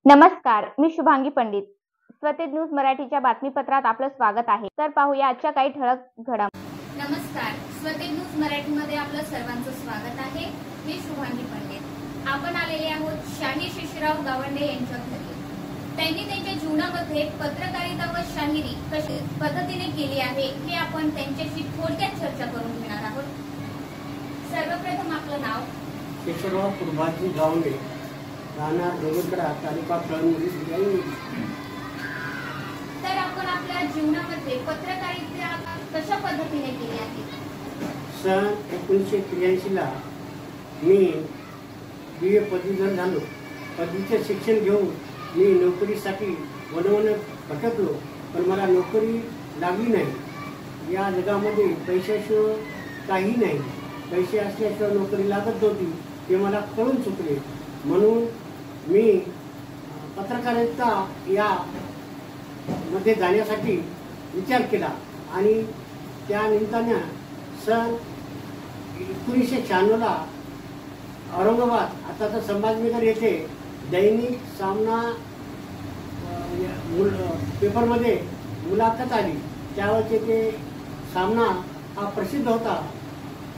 नमस्कार, मी शुभांगी पंडित. स्वतेज न्यूज मराठीच्या बातमीपत्रात आपलं स्वागत आहे. तर पाहूया आजच्या काही ठळक घडामोडी. नमस्कार, स्वतेज न्यूज मराठीमध्ये आपलं सर्वांचं स्वागत आहे. मी शुभांगी पंडित. आपण आलेले आहोत शाहीर शेषराव गावंडे यांच्या घरी. त्यांनी त्यांच्या जीवनामध्ये पत्रकारिता व शाहिरी कशा पद्धतीने केली आहे हे आपण त्यांच्याशी थोडक्यात चर्चा करून घेणार आहोत. सर्वप्रथम आपलं नाव? शेषराव कुर्बाजी गावंडे, राहणार डोंगरकडा, तालुका कळमनुरी, जिल्हा हिंगोली. तर आपण आपल्या जीवनामध्ये पत्रकारिता कशा पद्धतीने केली आहे? सन 1983 ला मी BA पदवीधर झालो. पदवीचे शिक्षण घेऊन मी नोकरीसाठी वनवन भटकलो, पण मला नोकरी लागली नाही. या जगामध्ये पैशाशिवाय काही नाही. पैसे असल्याशिवाय नोकरी लागत नव्हती ते मला कळून चुकले. म्हणून मी पत्रकारिता या मध्ये जाण्यासाठी विचार केला आणि त्या निमित्तानं सन 1996 ला औरंगाबाद, आता तर संभाजीनगर येथे दैनिक सामना पेपरमध्ये मुलाखत आली. त्यावेळेचे ते सामना हा प्रसिद्ध होता.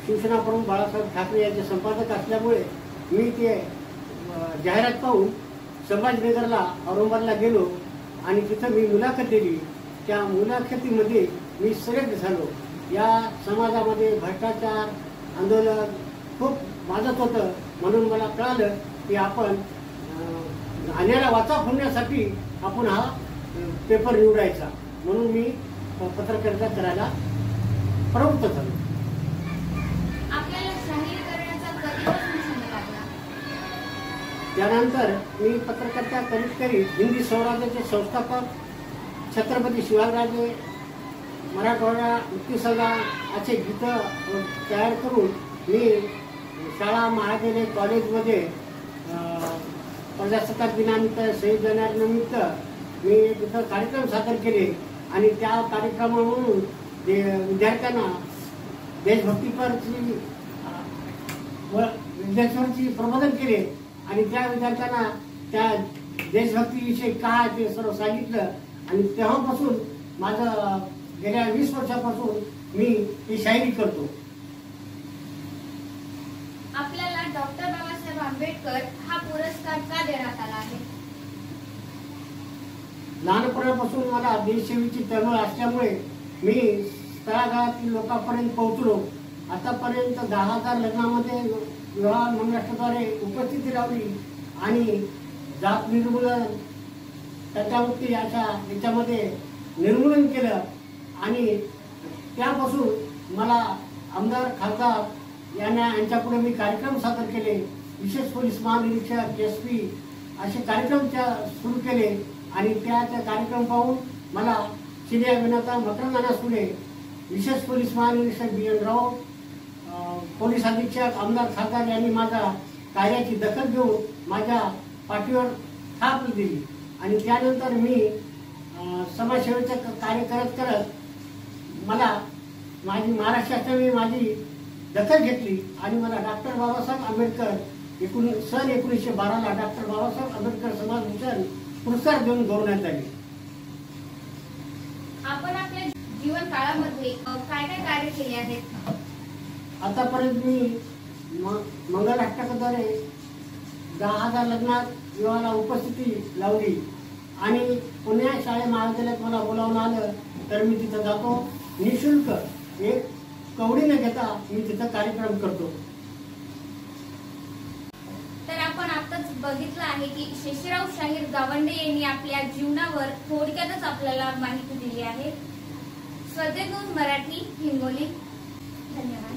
शिवसेना प्रमुख बाळासाहेब ठाकरे यांचे संपादक असल्यामुळे मी ते जाहिरात पाहून संभाजीनगरला, औरंगाबादला गेलो आणि तिथं मी मुलाखत दिली. त्या मुलाखतीमध्ये मी सिलेक्ट झालो. या समाजामध्ये भ्रष्टाचार आंदोलन खूप माजत होतं. म्हणून मला कळालं की आपण अन्यायाला वाचा फोडण्यासाठी आपण हा पेपर निवडायचा. म्हणून मी पत्रकारिता करायला प्रवृत्त झालो. आपल्याला शाहीर करण्याचा कधीपासून छंद लागला? त्यानंतर मी पत्रकारिता करीत हिंदी स्वराज्याचे संस्थापक छत्रपती शिवाजीराजे, मराठवाडा मुक्ती संग्राम असे गीतं तयार करून मी शाळा, महाविद्यालय, कॉलेजमध्ये प्रजासत्ताक दिनानिमित्त, शहीद दिनानिमित्त मी तिथं कार्यक्रम सादर केले आणि त्या कार्यक्रमावरून विद्यार्थ्यांना देशभक्तीपरची विद्यार्थ्यांची प्रबोधन केले आणि त्या विद्यार्थ्यांना त्या देशभक्तीविषयी काय ते सर्व सांगितलं. आणि तेव्हापासून माझं गेल्या 20 वर्षापासून मी ही शायरी करतो. आपल्याला डॉक्टर बाबासाहेब आंबेडकर हा पुरस्कार का देण्यात आला आहे? लहानपणापासून मला देशसेवेची तळमळ असल्यामुळे मी तळागाळातील लोकांपर्यंत पोहोचलो. आतापर्यंत 10,000 लग्नामध्ये विवाह महाराष्ट्राद्वारे उपस्थिती लावली आणि जात निर्मूलन, त्याच्यावरती याच्यामध्ये निर्मूलन केलं आणि त्यापासून मला आमदार, खासदार यांच्यापुढे मी कार्यक्रम सादर केले. विशेष पोलीस महानिरीक्षक, SP असे कार्यक्रम सुरू केले आणि त्या कार्यक्रम पाहून मला श्री अभिनेता मकरंद फुले, विशेष पोलीस महानिरीक्षक BN राव, पोलीस अधीक्षक, आमदार, खासदार यांनी माझ्या कार्याची दखल घेऊन माझ्या पाठीवर थाप दिली आणि त्यानंतर मी समाजसेवेचे कार्य करत मला महाराष्ट्र शासनाने माझी दखल घेतली आणि मला डॉक्टर बाबासाहेब आंबेडकर सन 1912 ला डॉक्टर बाबासाहेब आंबेडकर समाजभूषण पुरस्कार देऊन गौरवण्यात आले. आपण आपल्या जीवन काळामध्ये काय काय कार्य केले आहेत? आतापर्यंत मी मंगल-नाटकाद्वारे 10,000 लग्नात विवाहाला उपस्थिती लावली आणि पुण्या शाळे महाविद्यालयात मला बोलावून आलं तर मी तिथं जातो. निःशुल्क, एक कवडी न घेता मी तिथं कार्यक्रम करतो. तर आपण आताच बघितलं आहे की शेषराव शाहीर गावंडे यांनी आपल्या जीवनावर थोडक्यातच आपल्याला माहिती दिली आहे. स्वतेज न्यूज मराठी, हिंगोली. धन्यवाद.